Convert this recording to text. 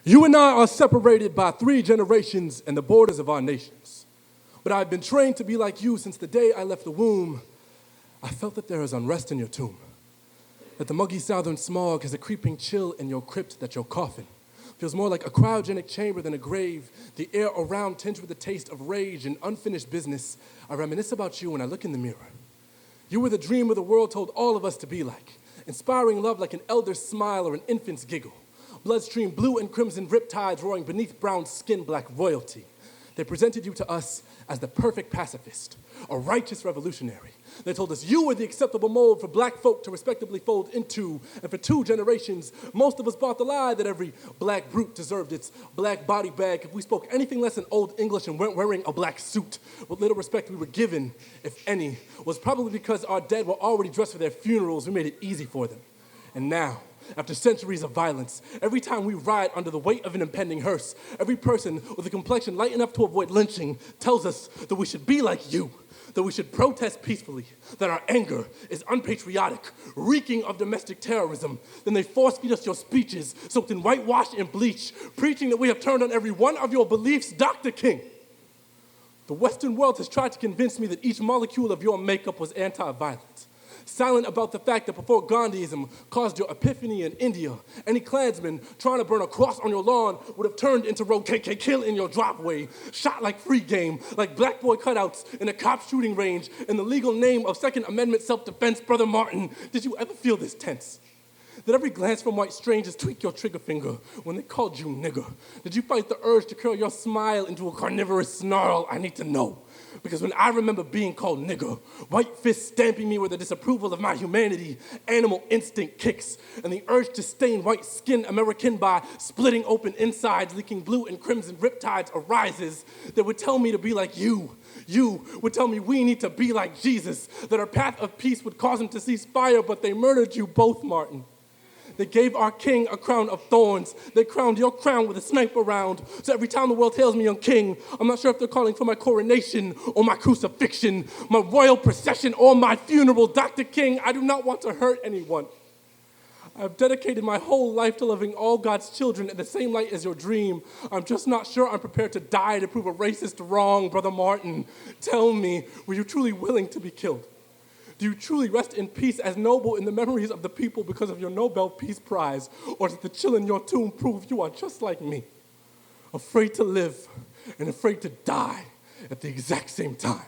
You and I are separated by 3 generations and the borders of our nations. But I've been trained to be like you since the day I left the womb. I felt that there is unrest in your tomb, that the muggy southern smog has a creeping chill in your crypt, that your coffin feels more like a cryogenic chamber than a grave, the air around tinged with the taste of rage and unfinished business. I reminisce about you when I look in the mirror. You were the dream of the world told all of us to be like, inspiring love like an elder's smile or an infant's giggle. Bloodstream blue and crimson riptides roaring beneath brown skin, black royalty. They presented you to us as the perfect pacifist, a righteous revolutionary. They told us you were the acceptable mold for black folk to respectably fold into, and for 2 generations, most of us bought the lie that every black brute deserved its black body bag if we spoke anything less than Old English and weren't wearing a black suit. What little respect we were given, if any, was probably because our dead were already dressed for their funerals. We made it easy for them. And now, after centuries of violence, every time we ride under the weight of an impending hearse, every person with a complexion light enough to avoid lynching tells us that we should be like you, that we should protest peacefully, that our anger is unpatriotic, reeking of domestic terrorism. Then they force-feed us your speeches, soaked in whitewash and bleach, preaching that we have turned on every one of your beliefs. Dr. King, the Western world has tried to convince me that each molecule of your makeup was anti-violence. Silent about the fact that before Gandhiism caused your epiphany in India, any Klansman trying to burn a cross on your lawn would have turned into road KK kill in your driveway, shot like free game, like black boy cutouts in a cop shooting range, in the legal name of Second Amendment self-defense. Brother Martin, did you ever feel this tense? Did every glance from white strangers tweak your trigger finger when they called you nigger? Did you fight the urge to curl your smile into a carnivorous snarl? I need to know. Because when I remember being called nigger, white fists stamping me with the disapproval of my humanity, animal instinct kicks, and the urge to stain white skin American by splitting open insides, leaking blue and crimson riptides arises that would tell me to be like you. You would tell me we need to be like Jesus, that our path of peace would cause him to cease fire, but they murdered you both, Martin. They gave our king a crown of thorns. They crowned your crown with a sniper round. So every time the world hails me young king, I'm not sure if they're calling for my coronation or my crucifixion, my royal procession or my funeral. Dr. King, I do not want to hurt anyone. I've dedicated my whole life to loving all God's children in the same light as your dream. I'm just not sure I'm prepared to die to prove a racist wrong. Brother Martin, tell me, were you truly willing to be killed? Do you truly rest in peace as noble in the memories of the people because of your Nobel Peace Prize? Or does the chill in your tomb prove you are just like me, afraid to live and afraid to die at the exact same time?